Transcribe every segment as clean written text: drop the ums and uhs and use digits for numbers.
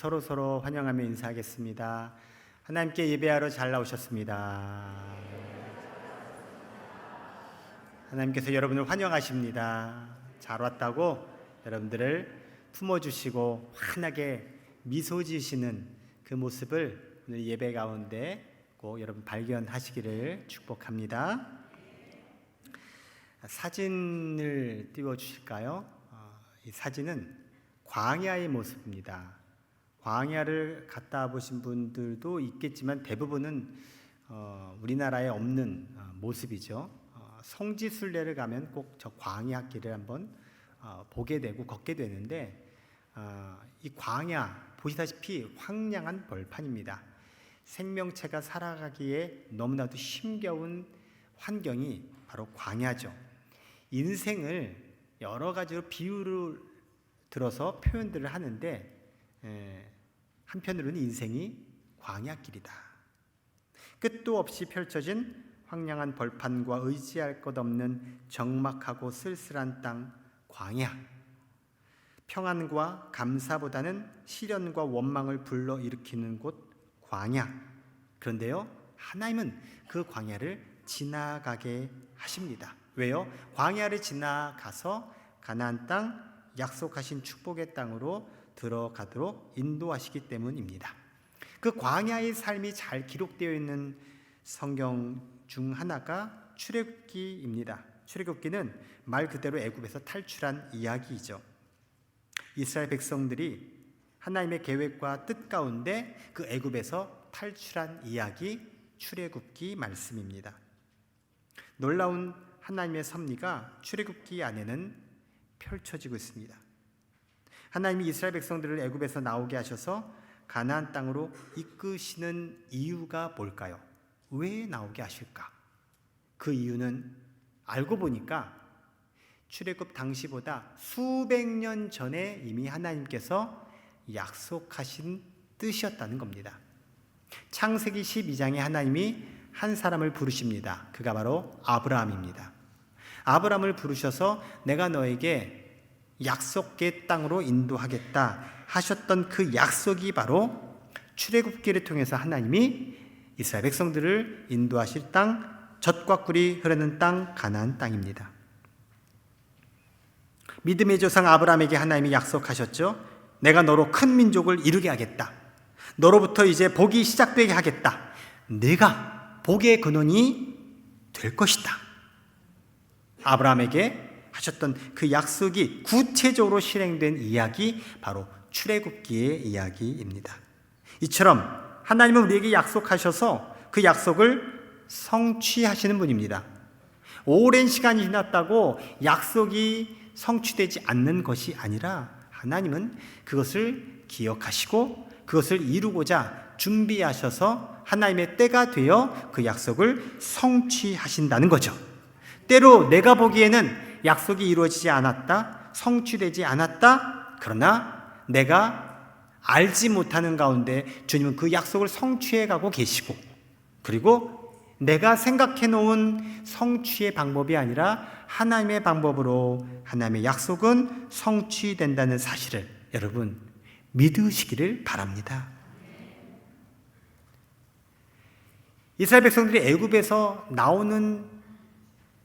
서로 환영하며 인사하겠습니다. 하나님께 예배하러 잘 나오셨습니다. 하나님께서 여러분을 환영하십니다. 잘 왔다고 여러분들을 품어주시고 환하게 미소 지으시는 그 모습을 오늘 예배 가운데 꼭 여러분 발견하시기를 축복합니다. 사진을 띄워주실까요? 이 사진은 광야의 모습입니다. 광야를 갔다 보신 분들도 있겠지만 대부분은 우리나라에 없는 모습이죠. 성지순례를 가면 꼭 저 광야길을 한번 보게 되고 걷게 되는데 이 광야 보시다시피 황량한 벌판입니다. 생명체가 살아가기에 너무나도 힘겨운 환경이 바로 광야죠. 인생을 여러 가지로 비유를 들어서 표현들을 하는데 한편으로는 인생이 광야길이다. 끝도 없이 펼쳐진 황량한 벌판과 의지할 것 없는 적막하고 쓸쓸한 땅 광야. 평안과 감사보다는 시련과 원망을 불러일으키는 곳 광야. 그런데요, 하나님은 그 광야를 지나가게 하십니다. 왜요? 광야를 지나가서 가나안 땅, 약속하신 축복의 땅으로 들어가도록 인도하시기 때문입니다. 그 광야의 삶이 잘 기록되어 있는 성경 중 하나가 출애굽기입니다. 출애굽기는 말 그대로 애굽에서 탈출한 이야기이죠. 이스라엘 백성들이 하나님의 계획과 뜻 가운데 그 애굽에서 탈출한 이야기, 출애굽기 말씀입니다. 놀라운 하나님의 섭리가 출애굽기 안에는 펼쳐지고 있습니다. 하나님이 이스라엘 백성들을 애굽에서 나오게 하셔서 가나안 땅으로 이끄시는 이유가 뭘까요? 왜 나오게 하실까? 그 이유는 알고 보니까 출애굽 당시보다 수백 년 전에 이미 하나님께서 약속하신 뜻이었다는 겁니다. 창세기 12장에 하나님이 한 사람을 부르십니다. 그가 바로 아브라함입니다. 아브라함을 부르셔서 내가 너에게 약속의 땅으로 인도하겠다 하셨던 그 약속이 바로 출애굽기를 통해서 하나님이 이스라엘 백성들을 인도하실 땅, 젖과 꿀이 흐르는 땅 가나안 땅입니다. 믿음의 조상 아브라함에게 하나님이 약속하셨죠. 내가 너로 큰 민족을 이루게 하겠다. 너로부터 이제 복이 시작되게 하겠다. 내가 복의 근원이 될 것이다. 아브라함에게 하셨던 그 약속이 구체적으로 실행된 이야기, 바로 출애굽기의 이야기입니다. 이처럼 하나님은 우리에게 약속하셔서 그 약속을 성취하시는 분입니다. 오랜 시간이 지났다고 약속이 성취되지 않는 것이 아니라 하나님은 그것을 기억하시고 그것을 이루고자 준비하셔서 하나님의 때가 되어 그 약속을 성취하신다는 거죠. 때로 내가 보기에는 약속이 이루어지지 않았다, 성취되지 않았다. 그러나 내가 알지 못하는 가운데 주님은 그 약속을 성취해 가고 계시고, 그리고 내가 생각해 놓은 성취의 방법이 아니라 하나님의 방법으로 하나님의 약속은 성취된다는 사실을 여러분 믿으시기를 바랍니다. 이스라엘 백성들이 애굽에서 나오는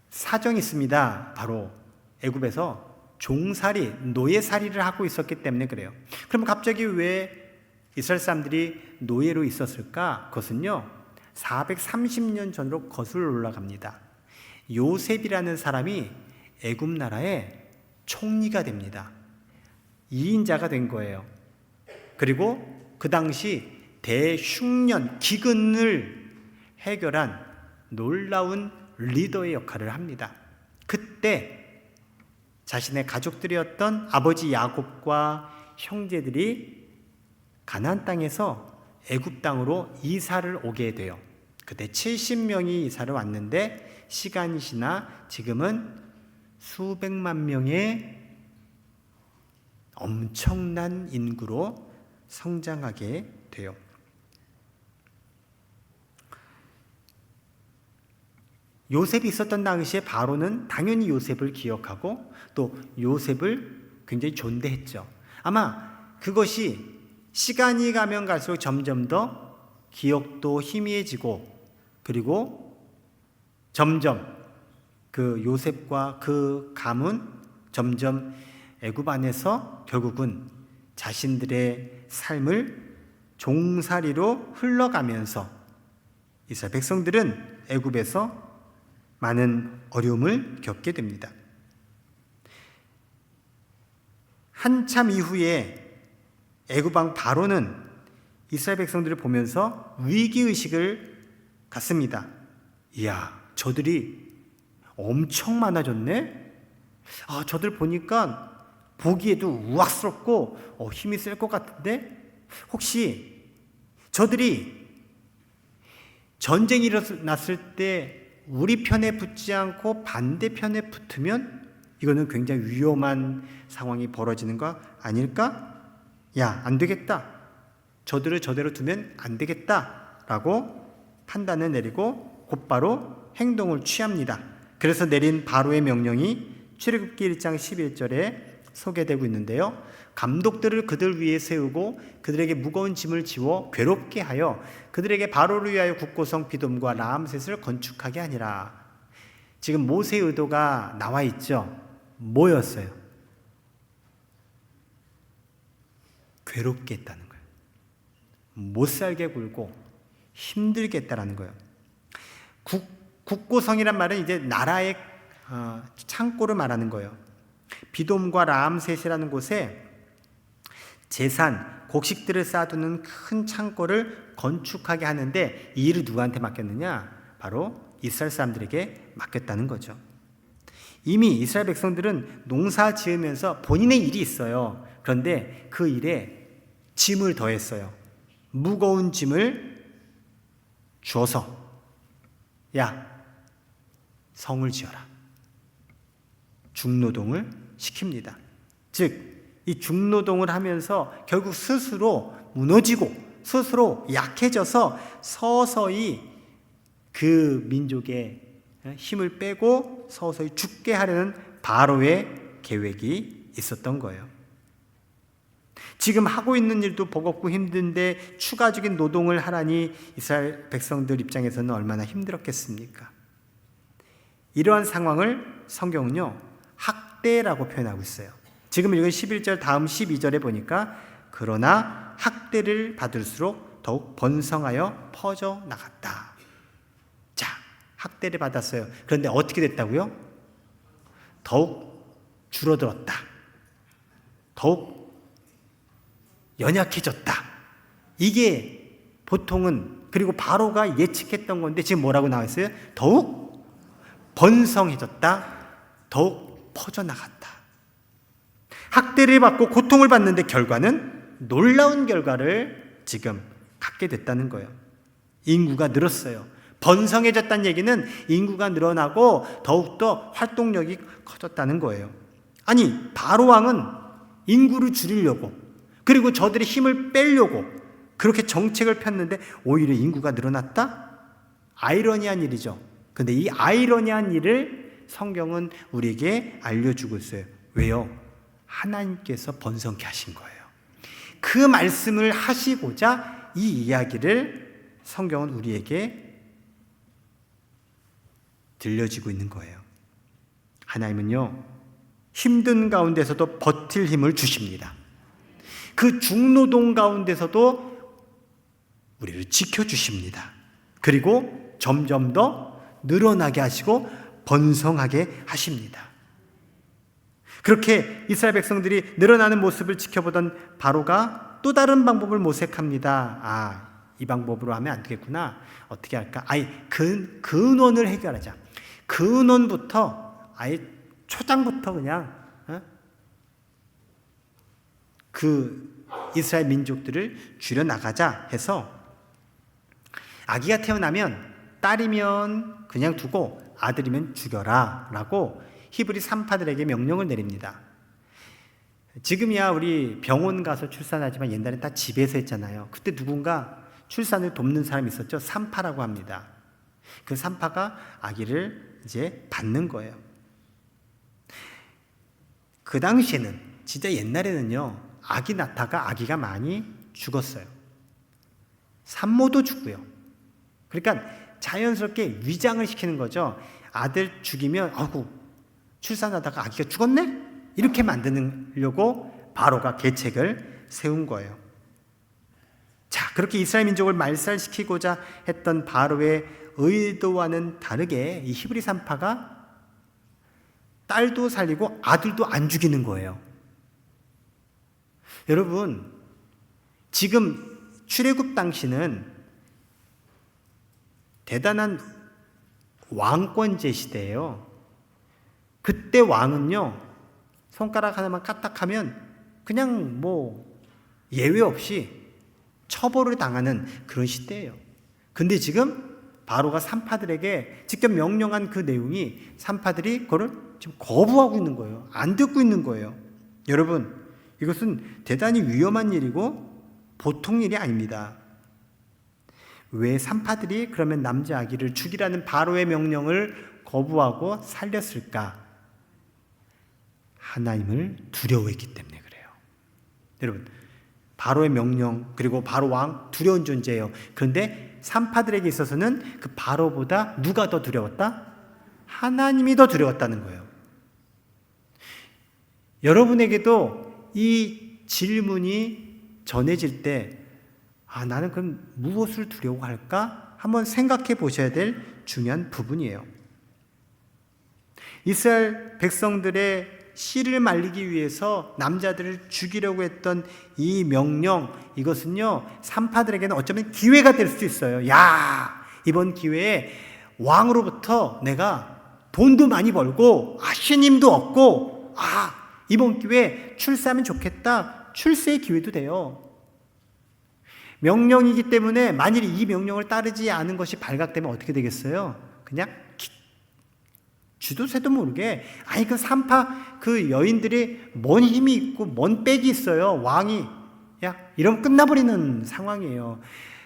사정이 있습니다. 바로 애굽에서 종살이, 노예살이를 하고 있었기 때문에 그래요. 그럼 갑자기 왜 이스라엘 사람들이 노예로 있었을까? 그것은요, 430년 전으로 거슬러 올라갑니다. 요셉이라는 사람이 애굽 나라의 총리가 됩니다. 2인자가 된 거예요. 그리고 그 당시 대흉년, 기근을 해결한 놀라운 리더의 역할을 합니다. 그때 자신의 가족들이었던 아버지 야곱과 형제들이 가나안 땅에서 애굽 땅으로 이사를 오게 돼요. 그때 70명이 이사를 왔는데 시간이 지나 지금은 수백만 명의 엄청난 인구로 성장하게 돼요. 요셉이 있었던 당시에 바로는 당연히 요셉을 기억하고 또 요셉을 굉장히 존대했죠. 아마 그것이 시간이 가면 갈수록 점점 더 기억도 희미해지고, 그리고 점점 그 요셉과 그 가문 점점 애굽 안에서 결국은 자신들의 삶을 종살이로 흘러가면서 이스라엘 백성들은 애굽에서 많은 어려움을 겪게 됩니다. 한참 이후에 애굽 왕 바로는 이스라엘 백성들을 보면서 위기의식을 갖습니다. 이야, 저들이 엄청 많아졌네? 저들 보니까 보기에도 우악스럽고 힘이 셀 것 같은데, 혹시 저들이 전쟁이 일어났을 때 우리 편에 붙지 않고 반대편에 붙으면 이거는 굉장히 위험한 상황이 벌어지는 거 아닐까? 야, 안 되겠다. 저들을 저대로 두면 안 되겠다라고 판단을 내리고 곧바로 행동을 취합니다. 그래서 내린 바로의 명령이 출애굽기 1장 11절에 소개되고 있는데요. 감독들을 그들 위에 세우고 그들에게 무거운 짐을 지워 괴롭게 하여 그들에게 바로를 위하여 국고성 비돔과 라암셋을 건축하게 하니라. 지금 모세의 의도가 나와 있죠. 뭐였어요? 괴롭게 했다는 거예요. 못 살게 굴고 힘들게 했다는 거예요. 국고성이란 말은 이제 나라의 창고를 말하는 거예요. 비돔과 라암셋이라는 곳에 재산, 곡식들을 쌓아두는 큰 창고를 건축하게 하는데 이 일을 누구한테 맡겼느냐? 바로 이스라엘 사람들에게 맡겼다는 거죠. 이미 이스라엘 백성들은 농사 지으면서 본인의 일이 있어요. 그런데 그 일에 짐을 더했어요. 무거운 짐을 주어서 야, 성을 지어라. 중노동을 시킵니다. 즉 이 중노동을 하면서 결국 스스로 무너지고 스스로 약해져서 서서히 그 민족의 힘을 빼고 서서히 죽게 하려는 바로의 계획이 있었던 거예요. 지금 하고 있는 일도 버겁고 힘든데 추가적인 노동을 하라니 이스라엘 백성들 입장에서는 얼마나 힘들었겠습니까? 이러한 상황을 성경은요, 학대라고 표현하고 있어요. 지금 읽은 11절 다음 12절에 보니까 그러나 학대를 받을수록 더욱 번성하여 퍼져 나갔다. 자, 학대를 받았어요. 그런데 어떻게 됐다고요? 더욱 줄어들었다. 더욱 연약해졌다. 이게 보통은, 그리고 바로가 예측했던 건데 지금 뭐라고 나와 있어요? 더욱 번성해졌다. 더욱 퍼져나갔다. 학대를 받고 고통을 받는데 결과는 놀라운 결과를 지금 갖게 됐다는 거예요. 인구가 늘었어요. 번성해졌다는 얘기는 인구가 늘어나고 더욱더 활동력이 커졌다는 거예요. 아니, 바로 왕은 인구를 줄이려고, 그리고 저들의 힘을 빼려고 그렇게 정책을 폈는데 오히려 인구가 늘어났다? 아이러니한 일이죠. 그런데 이 아이러니한 일을 성경은 우리에게 알려주고 있어요. 왜요? 하나님께서 번성케 하신 거예요. 그 말씀을 하시고자 이 이야기를 성경은 우리에게 들려주고 있는 거예요. 하나님은요, 힘든 가운데서도 버틸 힘을 주십니다. 그 중노동 가운데서도 우리를 지켜주십니다. 그리고 점점 더 늘어나게 하시고 번성하게 하십니다. 그렇게 이스라엘 백성들이 늘어나는 모습을 지켜보던 바로가 또 다른 방법을 모색합니다. 이 방법으로 하면 안 되겠구나. 어떻게 할까? 근원을 해결하자. 근원부터, 초장부터 그냥 그 이스라엘 민족들을 줄여나가자 해서 아기가 태어나면 딸이면 그냥 두고 아들이면 죽여라 라고 히브리 산파들에게 명령을 내립니다. 지금이야 우리 병원 가서 출산하지만 옛날엔 다 집에서 했잖아요. 그때 누군가 출산을 돕는 사람이 있었죠. 산파라고 합니다. 그 산파가 아기를 이제 받는 거예요. 그 당시에는, 진짜 옛날에는요, 아기 낳다가 아기가 많이 죽었어요. 산모도 죽고요. 그러니까 자연스럽게 위장을 시키는 거죠. 아들 죽이면 아이고 출산하다가 아기가 죽었네? 이렇게 만드려고 바로가 계책을 세운 거예요. 자, 그렇게 이스라엘 민족을 말살시키고자 했던 바로의 의도와는 다르게 이 히브리 산파가 딸도 살리고 아들도 안 죽이는 거예요. 여러분, 지금 출애굽 당시는 대단한 왕권제 시대예요. 그때 왕은요, 손가락 하나만 까딱하면 그냥 뭐 예외 없이 처벌을 당하는 그런 시대예요. 근데 지금 바로가 산파들에게 직접 명령한 그 내용이 산파들이 그걸 지금 거부하고 있는 거예요. 안 듣고 있는 거예요. 여러분, 이것은 대단히 위험한 일이고 보통 일이 아닙니다. 왜 산파들이 그러면 남자 아기를 죽이라는 바로의 명령을 거부하고 살렸을까? 하나님을 두려워했기 때문에 그래요. 여러분, 바로의 명령 그리고 바로 왕 두려운 존재예요. 그런데 산파들에게 있어서는 그 바로보다 누가 더 두려웠다? 하나님이 더 두려웠다는 거예요. 여러분에게도 이 질문이 전해질 때 나는 그럼 무엇을 두려워할까? 한번 생각해 보셔야 될 중요한 부분이에요. 이스라엘 백성들의 씨를 말리기 위해서 남자들을 죽이려고 했던 이 명령, 이것은요 산파들에게는 어쩌면 기회가 될 수도 있어요. 야, 이번 기회에 왕으로부터 내가 돈도 많이 벌고 신임도 얻고 이번 기회에 출세하면 좋겠다. 출세의 기회도 돼요. 명령이기 때문에 만일 이 명령을 따르지 않은 것이 발각되면 어떻게 되겠어요? 그냥 쥐도 새도 모르게 그 산파 그 여인들이 뭔 힘이 있고 뭔 빽이 있어요. 왕이 이러면 끝나버리는 상황이에요.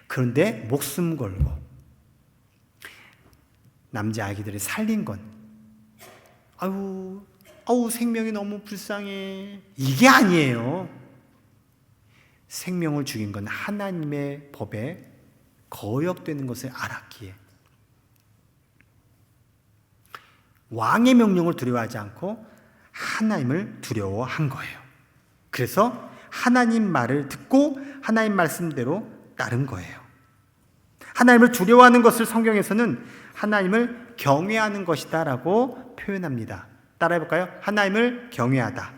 그런데 목숨 걸고 남자 아기들을 살린 건 생명이 너무 불쌍해, 이게 아니에요. 생명을 죽인 건 하나님의 법에 거역되는 것을 알았기에 왕의 명령을 두려워하지 않고 하나님을 두려워한 거예요. 그래서 하나님 말을 듣고 하나님 말씀대로 따른 거예요. 하나님을 두려워하는 것을 성경에서는 하나님을 경외하는 것이다 라고 표현합니다. 따라해볼까요? 하나님을 경외하다.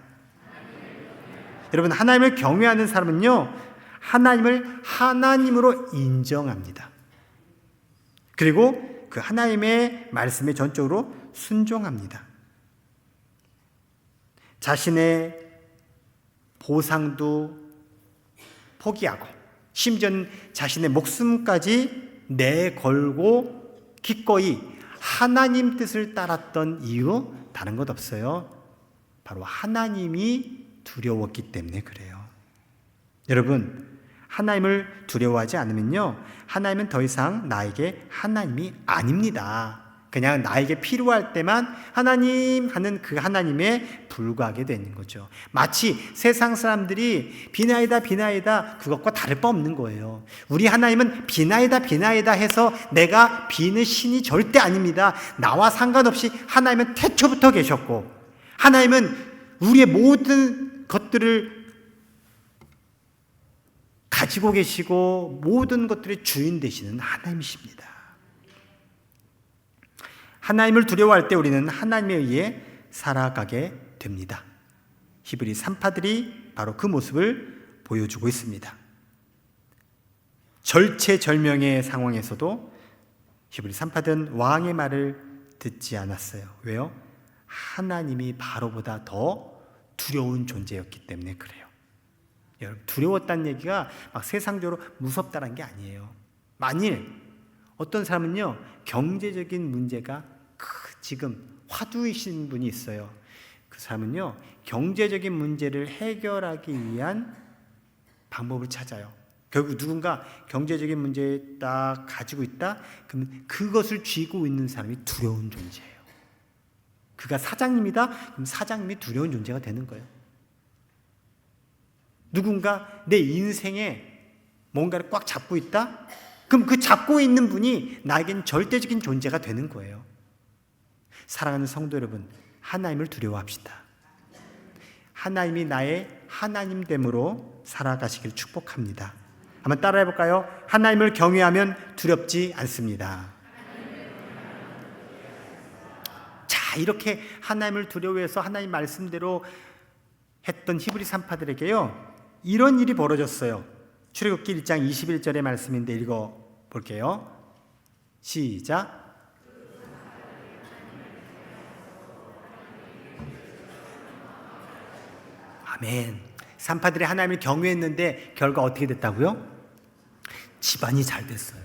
여러분, 하나님을 경외하는 사람은요, 하나님을 하나님으로 인정합니다. 그리고 그 하나님의 말씀에 전적으로 순종합니다. 자신의 보상도 포기하고 심지어는 자신의 목숨까지 내걸고 기꺼이 하나님 뜻을 따랐던 이유 다른 것 없어요. 바로 하나님이 두려웠기 때문에 그래요. 여러분, 하나님을 두려워하지 않으면요, 하나님은 더 이상 나에게 하나님이 아닙니다. 그냥 나에게 필요할 때만 하나님 하는 그 하나님에 불과하게 되는 거죠. 마치 세상 사람들이 비나이다 비나이다 그것과 다를 바 없는 거예요. 우리 하나님은 비나이다 비나이다 해서 내가 비는 신이 절대 아닙니다. 나와 상관없이 하나님은 태초부터 계셨고, 하나님은 우리의 모든 것들을 가지고 계시고 모든 것들의 주인 되시는 하나님이십니다. 하나님을 두려워할 때 우리는 하나님에 의해 살아가게 됩니다. 히브리 산파들이 바로 그 모습을 보여주고 있습니다. 절체절명의 상황에서도 히브리 산파들은 왕의 말을 듣지 않았어요. 왜요? 하나님이 바로보다 더 두려운 존재였기 때문에 그래요. 여러분, 두려웠다는 얘기가 막 세상적으로 무섭다는 게 아니에요. 만일 어떤 사람은요, 경제적인 문제가 지금 화두이신 분이 있어요. 그 사람은요, 경제적인 문제를 해결하기 위한 방법을 찾아요. 결국 누군가 경제적인 문제에 딱 가지고 있다? 그러면 그것을 쥐고 있는 사람이 두려운 존재예요. 그가 사장님이다? 그럼 사장님이 두려운 존재가 되는 거예요. 누군가 내 인생에 뭔가를 꽉 잡고 있다? 그럼 그 잡고 있는 분이 나에겐 절대적인 존재가 되는 거예요. 사랑하는 성도 여러분, 하나님을 두려워합시다. 하나님이 나의 하나님됨으로 살아가시길 축복합니다. 한번 따라해 볼까요? 하나님을 경외하면 두렵지 않습니다. 자, 이렇게 하나님을 두려워해서 하나님 말씀대로 했던 히브리 산파들에게요, 이런 일이 벌어졌어요. 출애굽기 1장 21절의 말씀인데 읽어볼게요. 시작. 아멘. 산파들이 하나님을 경외했는데 결과 어떻게 됐다고요? 집안이 잘 됐어요.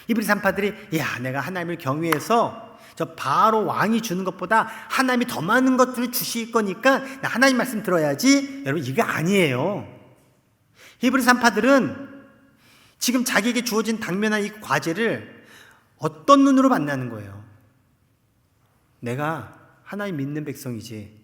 히브리 산파들이 야, 내가 하나님을 경외해서 저 바로 왕이 주는 것보다 하나님이 더 많은 것들을 주실 거니까 나 하나님 말씀 들어야지. 여러분, 이게 아니에요. 히브리 산파들은 지금 자기에게 주어진 당면한 이 과제를 어떤 눈으로 만나는 거예요? 내가 하나님 믿는 백성이지,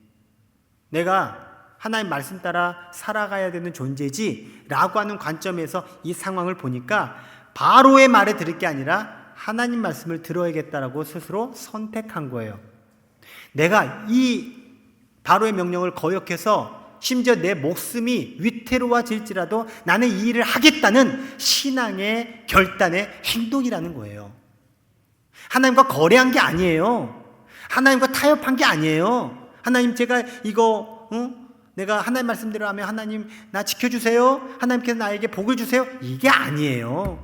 내가 하나님 말씀 따라 살아가야 되는 존재지 라고 하는 관점에서 이 상황을 보니까 바로의 말에 들을 게 아니라 하나님 말씀을 들어야겠다라고 스스로 선택한 거예요. 내가 이 바로의 명령을 거역해서 심지어 내 목숨이 위태로워질지라도 나는 이 일을 하겠다는 신앙의 결단의 행동이라는 거예요. 하나님과 거래한 게 아니에요. 하나님과 타협한 게 아니에요. 하나님, 제가 이거 내가 하나님 말씀대로 하면 하나님 나 지켜주세요, 하나님께서 나에게 복을 주세요, 이게 아니에요.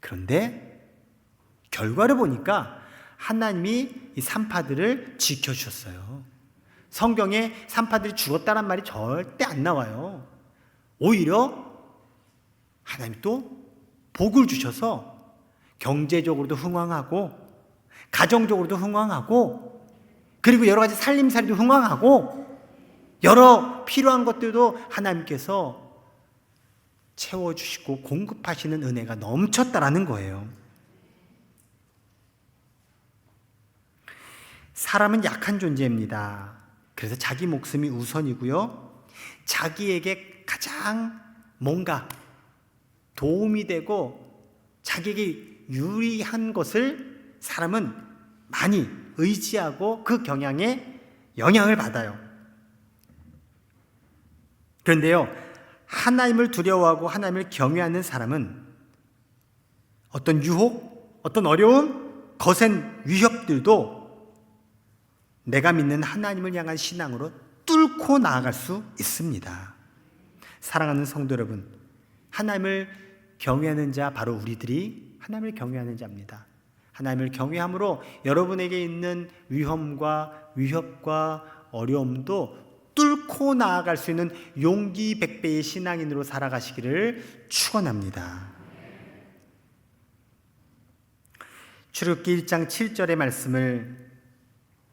그런데 결과를 보니까 하나님이 이 산파들을 지켜주셨어요. 성경에 산파들이 죽었다란 말이 절대 안 나와요. 오히려 하나님이 또 복을 주셔서 경제적으로도 흥왕하고 가정적으로도 흥왕하고 그리고 여러 가지 살림살이도 흥왕하고 여러 필요한 것들도 하나님께서 채워주시고 공급하시는 은혜가 넘쳤다라는 거예요. 사람은 약한 존재입니다. 그래서 자기 목숨이 우선이고요, 자기에게 가장 뭔가 도움이 되고 자기에게 유리한 것을 사람은 많이 의지하고 그 경향에 영향을 받아요. 그런데요, 하나님을 두려워하고 하나님을 경외하는 사람은 어떤 유혹, 어떤 어려움, 거센 위협들도 내가 믿는 하나님을 향한 신앙으로 뚫고 나아갈 수 있습니다. 사랑하는 성도 여러분, 하나님을 경외하는 자, 바로 우리들이 하나님을 경외하는 자입니다. 하나님을 경외함으로 여러분에게 있는 위험과 위협과 어려움도 뚫고 나아갈 수 있는 용기 백배의 신앙인으로 살아가시기를 축원합니다. 출애굽기 1장 7절의 말씀을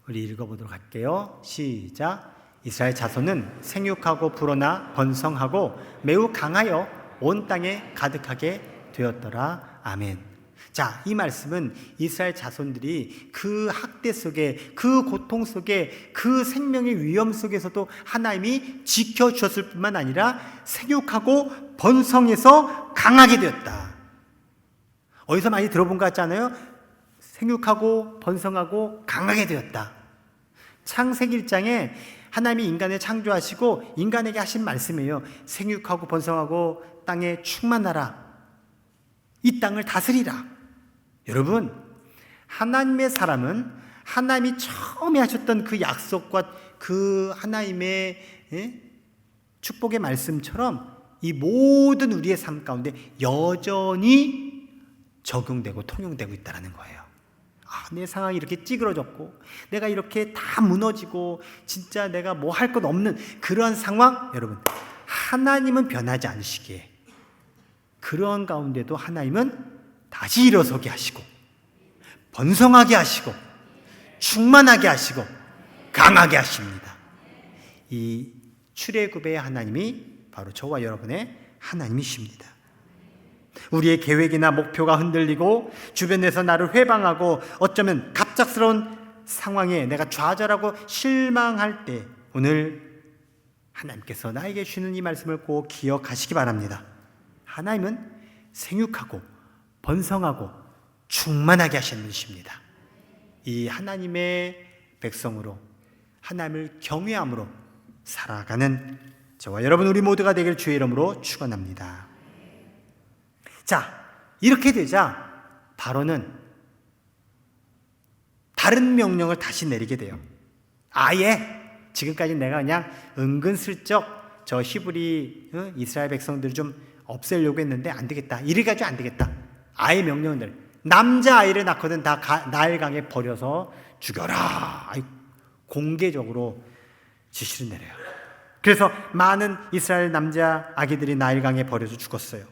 우리 읽어보도록 할게요. 시작. 이스라엘 자손은 생육하고 불어나 번성하고 매우 강하여 온 땅에 가득하게 되었더라. 아멘. 자, 이 말씀은 이스라엘 자손들이 그 학대 속에, 그 고통 속에, 그 생명의 위험 속에서도 하나님이 지켜주셨을 뿐만 아니라 생육하고 번성해서 강하게 되었다. 어디서 많이 들어본 것 같지 않아요? 생육하고 번성하고 강하게 되었다. 창세기 1장에 하나님이 인간을 창조하시고 인간에게 하신 말씀이에요. 생육하고 번성하고 땅에 충만하라. 이 땅을 다스리라. 여러분, 하나님의 사람은 하나님이 처음에 하셨던 그 약속과 그 하나님의 축복의 말씀처럼 이 모든 우리의 삶 가운데 여전히 적용되고 통용되고 있다는 거예요. 내 상황이 이렇게 찌그러졌고 내가 이렇게 다 무너지고 진짜 내가 뭐 할 것 없는 그러한 상황, 여러분, 하나님은 변하지 않으시기에 그러한 가운데도 하나님은 다시 일어서게 하시고 번성하게 하시고 충만하게 하시고 강하게 하십니다. 이 출애굽의 하나님이 바로 저와 여러분의 하나님이십니다. 우리의 계획이나 목표가 흔들리고 주변에서 나를 회방하고 어쩌면 갑작스러운 상황에 내가 좌절하고 실망할 때 오늘 하나님께서 나에게 주는 이 말씀을 꼭 기억하시기 바랍니다. 하나님은 생육하고 번성하고 충만하게 하시는 분이십니다. 이 하나님의 백성으로 하나님을 경외함으로 살아가는 저와 여러분 우리 모두가 되길 주의 이름으로 축원합니다. 자, 이렇게 되자 바로는 다른 명령을 다시 내리게 돼요. 아예 지금까지 내가 그냥 은근슬쩍 저 히브리 이스라엘 백성들을 좀 없애려고 했는데 안 되겠다. 이래가지고 안 되겠다. 아예 명령을 내려. 남자아이를 낳거든 다 나일강에 버려서 죽여라. 공개적으로 지시를 내려요. 그래서 많은 이스라엘 남자 아기들이 나일강에 버려서 죽었어요.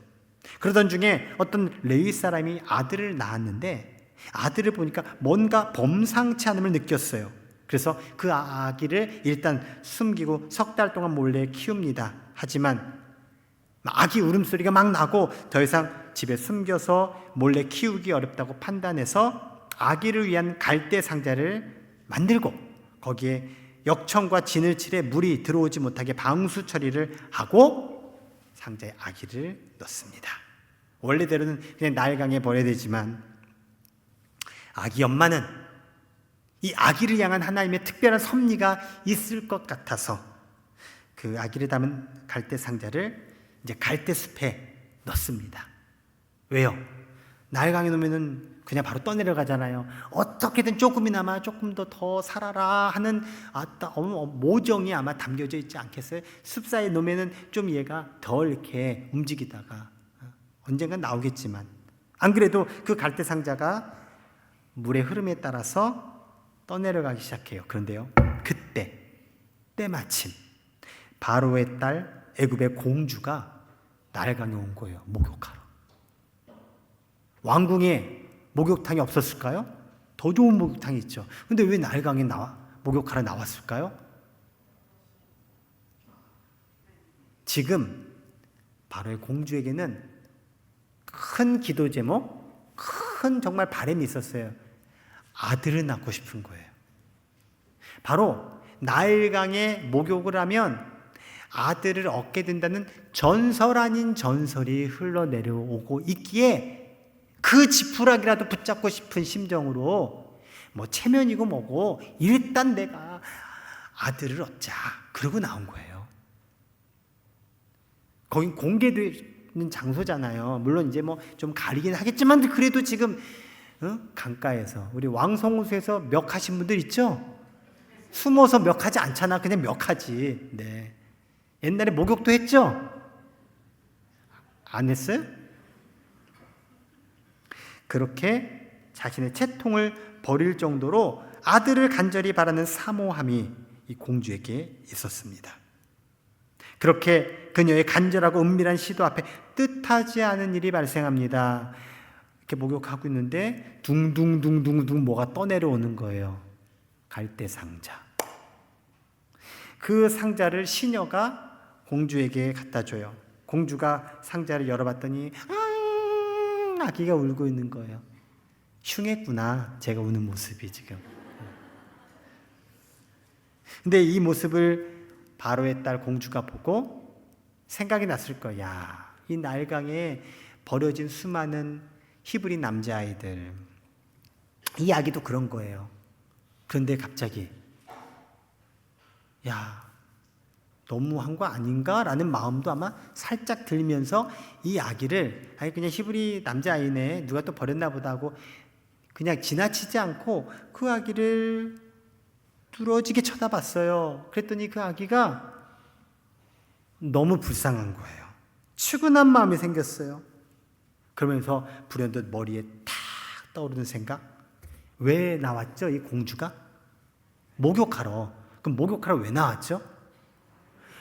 그러던 중에 어떤 레위 사람이 아들을 낳았는데 아들을 보니까 뭔가 범상치 않음을 느꼈어요. 그래서 그 아기를 일단 숨기고 석 달 동안 몰래 키웁니다. 하지만 아기 울음소리가 막 나고 더 이상 집에 숨겨서 몰래 키우기 어렵다고 판단해서 아기를 위한 갈대 상자를 만들고 거기에 역청과 진을 칠해 물이 들어오지 못하게 방수 처리를 하고 상자에 아기를 넣습니다. 원래대로는 그냥 나일강에 버려야 되지만 아기 엄마는 이 아기를 향한 하나님의 특별한 섭리가 있을 것 같아서 그 아기를 담은 갈대 상자를 이제 갈대 숲에 넣습니다. 왜요? 나일강에 놓으면은 그냥 바로 떠내려가잖아요. 어떻게든 조금이나마 조금 더 살아라 하는 모정이 아마 담겨져 있지 않겠어요? 숲사이에 놓으면은 좀 얘가 덜 이렇게 움직이다가 언젠간 나오겠지만 안 그래도 그 갈대 상자가 물의 흐름에 따라서 떠내려가기 시작해요. 그런데요, 그때 때마침 바로의 딸 애굽의 공주가 나일강에 온 거예요. 목욕하러. 왕궁에 목욕탕이 없었을까요? 더 좋은 목욕탕이 있죠. 근데 왜 나일강에 목욕하러 나왔을까요? 지금 바로의 공주에게는 큰 기도 제목, 큰 정말 바람이 있었어요. 아들을 낳고 싶은 거예요. 바로 나일강에 목욕을 하면 아들을 얻게 된다는 전설 아닌 전설이 흘러내려오고 있기에 그 지푸라기라도 붙잡고 싶은 심정으로 뭐 체면이고 뭐고 일단 내가 아들을 얻자 그러고 나온 거예요. 거긴 공개되는 장소잖아요. 물론 이제 뭐 좀 가리긴 하겠지만 그래도 지금 강가에서 우리 왕성호수에서 멱하신 분들 있죠? 숨어서 멱하지 않잖아. 그냥 멱하지. 네. 옛날에 목욕도 했죠? 안 했어요? 그렇게 자신의 채통을 버릴 정도로 아들을 간절히 바라는 사모함이 이 공주에게 있었습니다. 그렇게 그녀의 간절하고 은밀한 시도 앞에 뜻하지 않은 일이 발생합니다. 이렇게 목욕하고 있는데 둥둥둥둥둥 뭐가 떠내려오는 거예요. 갈대 상자. 그 상자를 시녀가 공주에게 갖다 줘요. 공주가 상자를 열어봤더니 아기가 울고 있는 거예요. 흉했구나. 제가 우는 모습이 지금. 근데 이 모습을 바로의 딸 공주가 보고 생각이 났을 거야. 이 나일강에 버려진 수많은 히브리 남자아이들. 이 아기도 그런 거예요. 그런데 갑자기 너무한 거 아닌가? 라는 마음도 아마 살짝 들면서 이 아기를 그냥 히브리 남자아이네 누가 또 버렸나 보다 하고 그냥 지나치지 않고 그 아기를 뚫어지게 쳐다봤어요. 그랬더니 그 아기가 너무 불쌍한 거예요. 측은한 마음이 생겼어요. 그러면서 불현듯 머리에 탁 떠오르는 생각. 왜 나왔죠? 이 공주가? 목욕하러. 그럼 목욕하러 왜 나왔죠?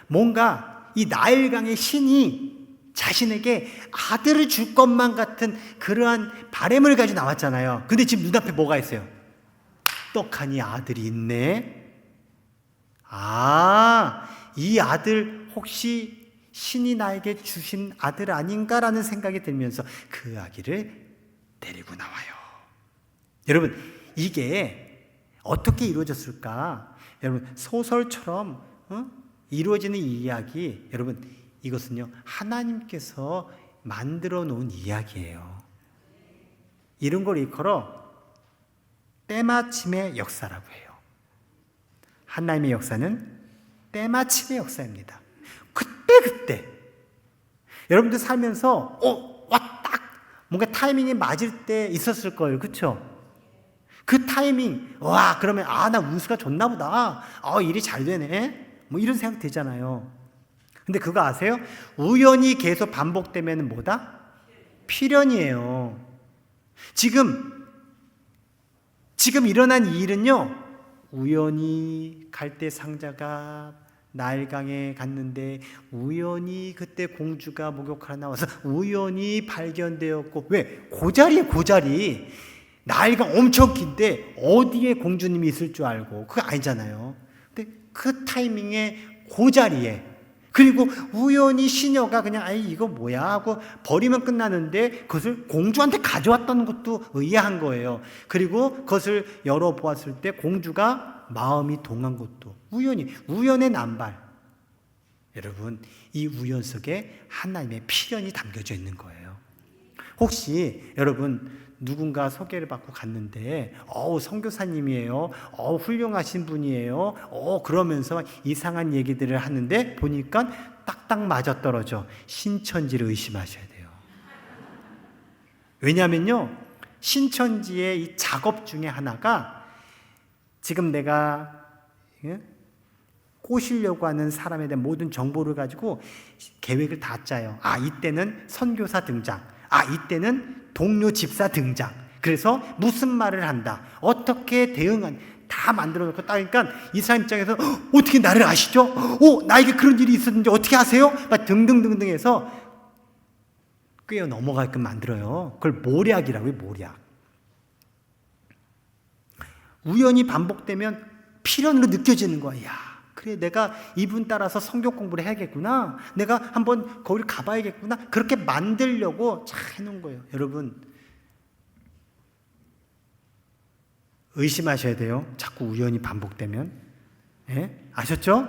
뭔가 이 나일강의 신이 자신에게 아들을 줄 것만 같은 그러한 바람을 가지고 나왔잖아요. 근데 지금 눈앞에 뭐가 있어요? 떡하니 아들이 있네. 이 아들 혹시 신이 나에게 주신 아들 아닌가라는 생각이 들면서 그 아기를 데리고 나와요. 여러분, 이게 어떻게 이루어졌을까? 여러분, 소설처럼 이루어지는 이 이야기, 여러분 이것은요 하나님께서 만들어 놓은 이야기예요. 이런 걸 일컬어 때마침의 역사라고 해요. 하나님의 역사는 때마침의 역사입니다. 그때 여러분들 살면서 딱 뭔가 타이밍이 맞을 때 있었을 거예요. 그렇죠? 그 타이밍, 와 그러면 나 운수가 좋나 보다, 일이 잘 되네, 뭐 이런 생각 되잖아요. 근데 그거 아세요? 우연히 계속 반복되면 뭐다? 필연이에요. 지금 일어난 이 일은요, 우연히 갈대 상자가 나일강에 갔는데 우연히 그때 공주가 목욕하러 나와서 우연히 발견되었고, 왜? 고자리에 나일강 엄청 긴데 어디에 공주님이 있을 줄 알고, 그거 아니잖아요. 근데 그 타이밍에 고자리에, 그리고 우연히 시녀가 그냥 이거 뭐야 하고 버리면 끝나는데 그것을 공주한테 가져왔다는 것도 의아한 거예요. 그리고 그것을 열어보았을 때 공주가 마음이 동한 것도 우연의 남발. 여러분, 이 우연 속에 하나님의 필연이 담겨져 있는 거예요. 혹시 여러분 누군가 소개를 받고 갔는데 선교사님이에요, 훌륭하신 분이에요, 그러면서 이상한 얘기들을 하는데 보니까 딱딱 맞아떨어져. 신천지를 의심하셔야 돼요. 왜냐하면요, 신천지의 이 작업 중에 하나가, 지금 내가 꼬시려고 하는 사람에 대한 모든 정보를 가지고 계획을 다 짜요. 이때는 선교사 등장, 이때는 동료 집사 등장, 그래서 무슨 말을 한다, 어떻게 대응한, 다 만들어 놓고 따니까 이 사람 입장에서 어떻게 나를 아시죠? 나에게 그런 일이 있었는지 어떻게 아세요? 등등등등 해서 꿰어 넘어가게끔 만들어요. 그걸 모략이라고 해요. 모략. 우연히 반복되면 필연으로 느껴지는 거야. 그래, 내가 이분 따라서 성경 공부를 해야겠구나, 내가 한번 거기를 가봐야겠구나, 그렇게 만들려고 잘 해놓은 거예요. 여러분, 의심하셔야 돼요. 자꾸 우연히 반복되면. 아셨죠?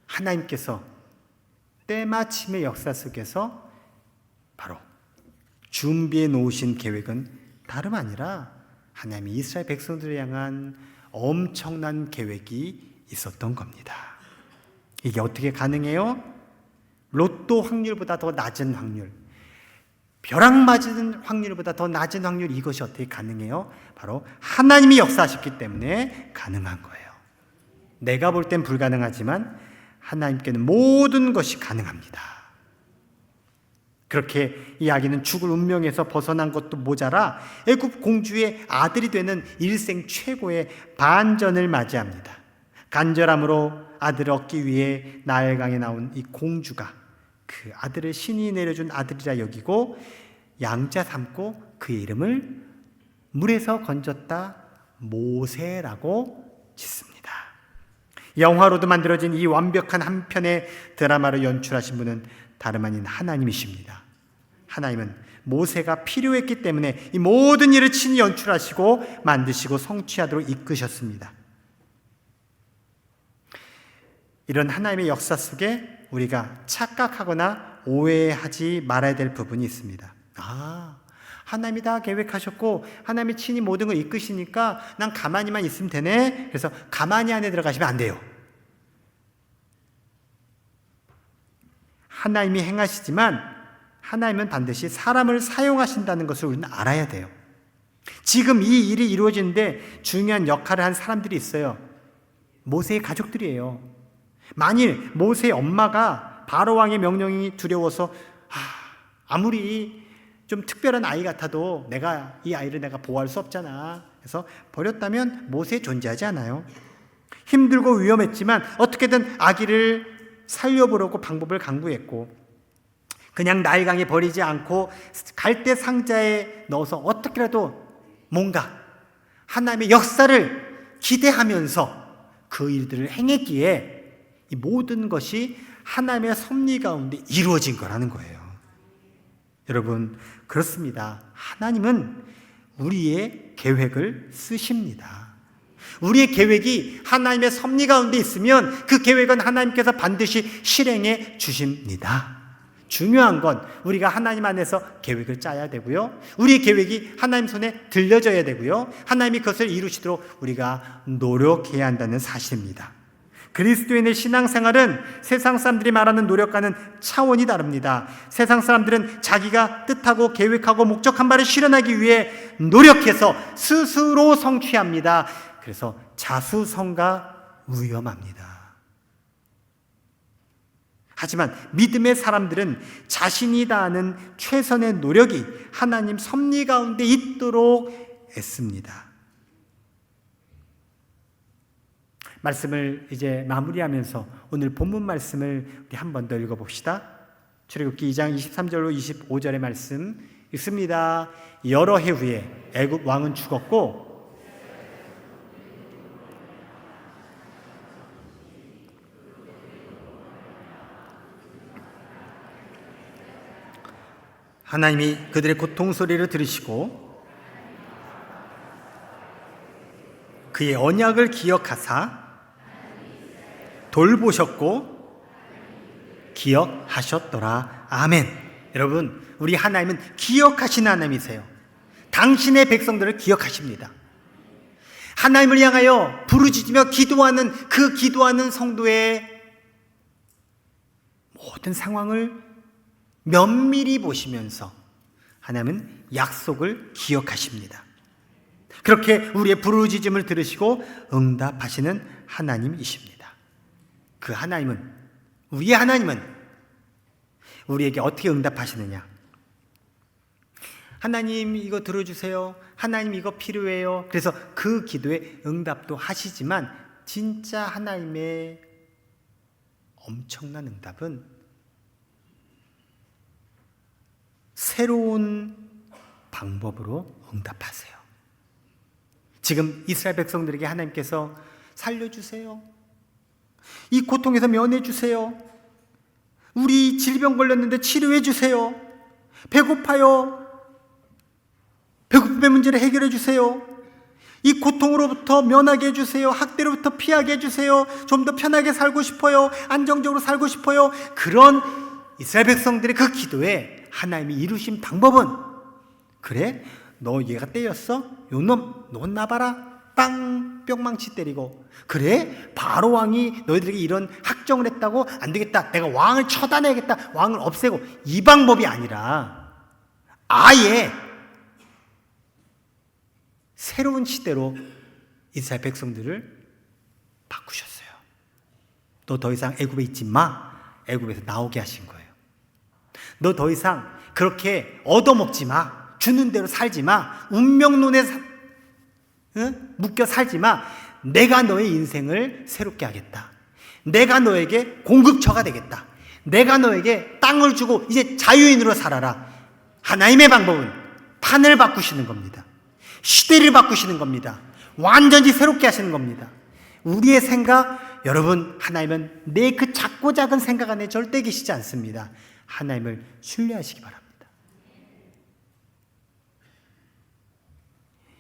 하나님께서 때마침의 역사 속에서 바로 준비해 놓으신 계획은 다름 아니라 하나님이 이스라엘 백성들을 향한 엄청난 계획이 있었던 겁니다. 이게 어떻게 가능해요? 로또 확률보다 더 낮은 확률, 벼락 맞은 확률보다 더 낮은 확률, 이것이 어떻게 가능해요? 바로 하나님이 역사하셨기 때문에 가능한 거예요. 내가 볼 땐 불가능하지만 하나님께는 모든 것이 가능합니다. 그렇게 이 아기는 죽을 운명에서 벗어난 것도 모자라 애굽 공주의 아들이 되는 일생 최고의 반전을 맞이합니다. 간절함으로 아들을 얻기 위해 나일강에 나온 이 공주가 그 아들을 신이 내려준 아들이라 여기고 양자 삼고 그의 이름을 물에서 건졌다 모세라고 짓습니다. 영화로도 만들어진 이 완벽한 한 편의 드라마를 연출하신 분은 다름 아닌 하나님이십니다. 하나님은 모세가 필요했기 때문에 이 모든 일을 친히 연출하시고 만드시고 성취하도록 이끄셨습니다. 이런 하나님의 역사 속에 우리가 착각하거나 오해하지 말아야 될 부분이 있습니다. 하나님이 다 계획하셨고 하나님이 친히 모든 걸 이끄시니까 난 가만히만 있으면 되네, 그래서 가만히 안에 들어가시면 안 돼요. 하나님이 행하시지만 하나님은 반드시 사람을 사용하신다는 것을 우리는 알아야 돼요. 지금 이 일이 이루어지는데 중요한 역할을 한 사람들이 있어요. 모세의 가족들이에요. 만일 모세의 엄마가 바로왕의 명령이 두려워서 아무리 좀 특별한 아이 같아도 이 아이를 내가 보호할 수 없잖아, 그래서 버렸다면 모세 존재하지 않아요. 힘들고 위험했지만 어떻게든 아기를 살려보려고 방법을 강구했고, 그냥 나일강에 버리지 않고 갈대 상자에 넣어서 어떻게라도 뭔가 하나님의 역사를 기대하면서 그 일들을 행했기에 이 모든 것이 하나님의 섭리 가운데 이루어진 거라는 거예요. 여러분, 그렇습니다. 하나님은 우리의 계획을 쓰십니다. 우리의 계획이 하나님의 섭리 가운데 있으면 그 계획은 하나님께서 반드시 실행해 주십니다. 중요한 건 우리가 하나님 안에서 계획을 짜야 되고요. 우리의 계획이 하나님 손에 들려져야 되고요. 하나님이 그것을 이루시도록 우리가 노력해야 한다는 사실입니다. 그리스도인의 신앙생활은 세상 사람들이 말하는 노력과는 차원이 다릅니다. 세상 사람들은 자기가 뜻하고 계획하고 목적한 바를 실현하기 위해 노력해서 스스로 성취합니다. 그래서 자수성가 위험합니다. 하지만 믿음의 사람들은 자신이 다하는 최선의 노력이 하나님 섭리 가운데 있도록 애씁니다. 말씀을 이제 마무리하면서 오늘 본문 말씀을 우리 한 번 더 읽어봅시다. 출애굽기 2장 23절로 25절의 말씀 읽습니다. 여러 해 후에 애굽 왕은 죽었고 하나님이 그들의 고통 소리를 들으시고 그의 언약을 기억하사 돌보셨고 기억하셨더라. 아멘. 여러분, 우리 하나님은 기억하시는 하나님이세요. 당신의 백성들을 기억하십니다. 하나님을 향하여 부르짖으며 기도하는 그 기도하는 성도의 모든 상황을 면밀히 보시면서 하나님은 약속을 기억하십니다. 그렇게 우리의 부르짖음을 들으시고 응답하시는 하나님이십니다. 그 하나님은, 우리의 하나님은 우리에게 어떻게 응답하시느냐? 하나님 이거 들어주세요. 하나님 이거 필요해요. 그래서 그 기도에 응답도 하시지만 진짜 하나님의 엄청난 응답은 새로운 방법으로 응답하세요. 지금 이스라엘 백성들에게 하나님께서 살려주세요. 이 고통에서 면해주세요. 우리 질병 걸렸는데 치료해주세요. 배고파요. 배고픔의 문제를 해결해주세요. 이 고통으로부터 면하게 해주세요. 학대로부터 피하게 해주세요. 좀 더 편하게 살고 싶어요. 안정적으로 살고 싶어요. 그런 이스라엘 백성들의 그 기도에 하나님이 이루신 방법은, 그래? 너 얘가 때렸어? 요놈 너 나봐라. 빵 뿅망치 때리고. 그래? 바로 왕이 너희들에게 이런 학정을 했다고? 안 되겠다. 내가 왕을 처단해야겠다. 왕을 없애고. 이 방법이 아니라 아예 새로운 시대로 이스라엘 백성들을 바꾸셨어요. 너 더 이상 애굽에 있지 마. 애굽에서 나오게 하신 거예요. 너 더 이상 그렇게 얻어먹지 마. 주는 대로 살지 마. 운명론에 묶여 살지 마. 내가 너의 인생을 새롭게 하겠다. 내가 너에게 공급처가 되겠다. 내가 너에게 땅을 주고 이제 자유인으로 살아라. 하나님의 방법은 판을 바꾸시는 겁니다. 시대를 바꾸시는 겁니다. 완전히 새롭게 하시는 겁니다. 우리의 생각, 여러분, 하나님은 내 그 작고 작은 생각 안에 절대 계시지 않습니다. 하나님을 신뢰하시기 바랍니다.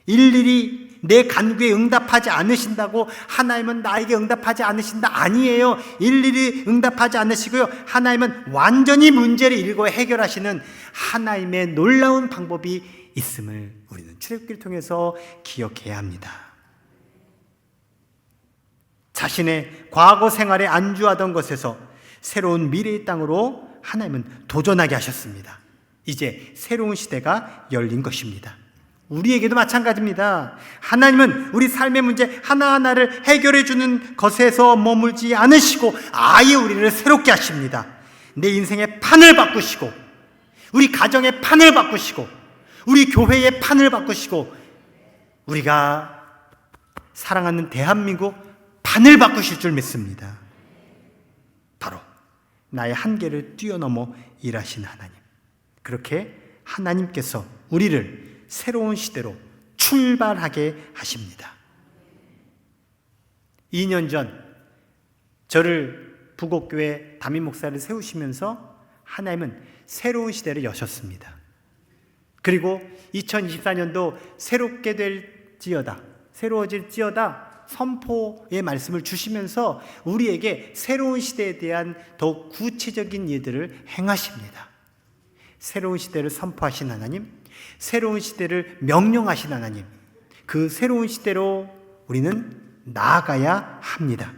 일일이 내 간구에 응답하지 않으신다고 하나님은 나에게 응답하지 않으신다? 아니에요. 일일이 응답하지 않으시고요. 하나님은 완전히 문제를 일고 해결하시는 하나님의 놀라운 방법이 있음을 우리는 출애굽기를 통해서 기억해야 합니다. 자신의 과거 생활에 안주하던 것에서 새로운 미래의 땅으로 하나님은 도전하게 하셨습니다. 이제 새로운 시대가 열린 것입니다. 우리에게도 마찬가지입니다. 하나님은 우리 삶의 문제 하나하나를 해결해 주는 것에서 머물지 않으시고 아예 우리를 새롭게 하십니다. 내 인생의 판을 바꾸시고, 우리 가정의 판을 바꾸시고, 우리 교회의 판을 바꾸시고, 우리가 사랑하는 대한민국 판을 바꾸실 줄 믿습니다. 바로 나의 한계를 뛰어넘어 일하신 하나님. 그렇게 하나님께서 우리를 새로운 시대로 출발하게 하십니다. 2년 전 저를 부곡교회 담임 목사를 세우시면서 하나님은 새로운 시대를 여셨습니다. 그리고 2024년도 새로워질지어다 선포의 말씀을 주시면서 우리에게 새로운 시대에 대한 더욱 구체적인 일들을 행하십니다. 새로운 시대를 선포하신 하나님, 새로운 시대를 명령하신 하나님, 그 새로운 시대로 우리는 나아가야 합니다.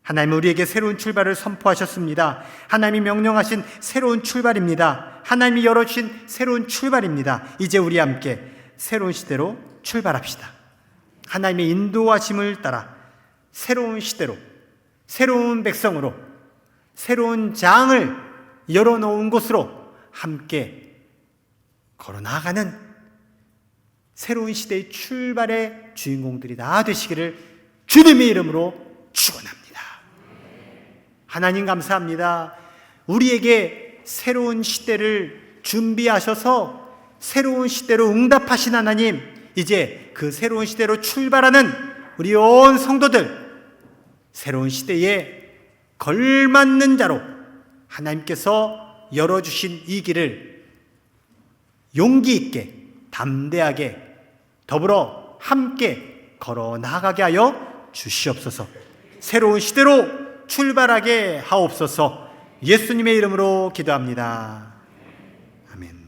하나님은 우리에게 새로운 출발을 선포하셨습니다. 하나님이 명령하신 새로운 출발입니다. 하나님이 열어주신 새로운 출발입니다. 이제 우리 함께 새로운 시대로 출발합시다. 하나님의 인도하심을 따라 새로운 시대로, 새로운 백성으로, 새로운 장을 열어놓은 곳으로 함께 걸어나가는 새로운 시대의 출발의 주인공들이 다 되시기를 주님의 이름으로 축원합니다. 하나님 감사합니다. 우리에게 새로운 시대를 준비하셔서 새로운 시대로 응답하신 하나님, 이제 그 새로운 시대로 출발하는 우리 온 성도들, 새로운 시대에 걸맞는 자로 하나님께서 열어주신 이 길을 용기 있게 담대하게 더불어 함께 걸어 나가게 하여 주시옵소서. 새로운 시대로 출발하게 하옵소서. 예수님의 이름으로 기도합니다. 아멘.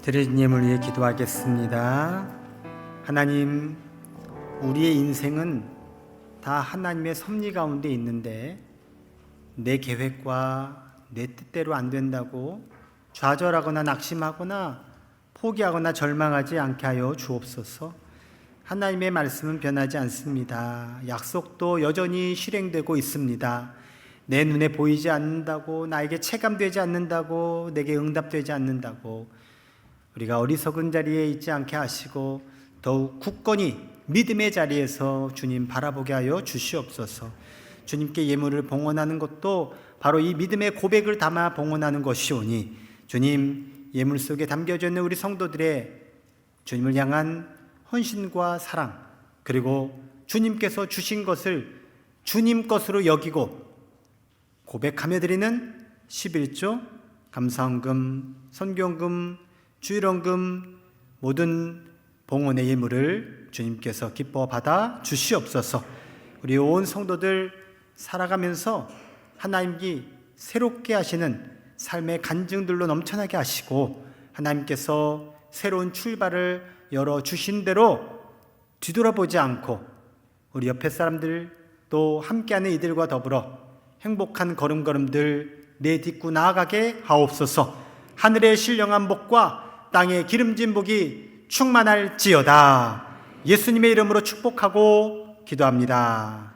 드려진 예물 위해 기도하겠습니다. 하나님, 우리의 인생은 다 하나님의 섭리 가운데 있는데 내 계획과 내 뜻대로 안 된다고 좌절하거나 낙심하거나 포기하거나 절망하지 않게 하여 주옵소서. 하나님의 말씀은 변하지 않습니다. 약속도 여전히 실행되고 있습니다. 내 눈에 보이지 않는다고, 나에게 체감되지 않는다고, 내게 응답되지 않는다고 우리가 어리석은 자리에 있지 않게 하시고 더욱 굳건히 믿음의 자리에서 주님 바라보게 하여 주시옵소서. 주님께 예물을 봉헌하는 것도 바로 이 믿음의 고백을 담아 봉헌하는 것이오니 주님, 예물 속에 담겨져 있는 우리 성도들의 주님을 향한 헌신과 사랑, 그리고 주님께서 주신 것을 주님 것으로 여기고 고백하며 드리는 11조, 감사헌금, 선교헌금, 주일헌금, 모든 봉헌의 예물을 주님께서 기뻐 받아 주시옵소서. 우리 온 성도들 살아가면서 하나님이 새롭게 하시는 삶의 간증들로 넘쳐나게 하시고 하나님께서 새로운 출발을 열어주신 대로 뒤돌아보지 않고 우리 옆에 사람들 또 함께하는 이들과 더불어 행복한 걸음걸음들 내딛고 나아가게 하옵소서. 하늘의 신령한 복과 땅의 기름진 복이 충만할지어다. 예수님의 이름으로 축복하고 기도합니다.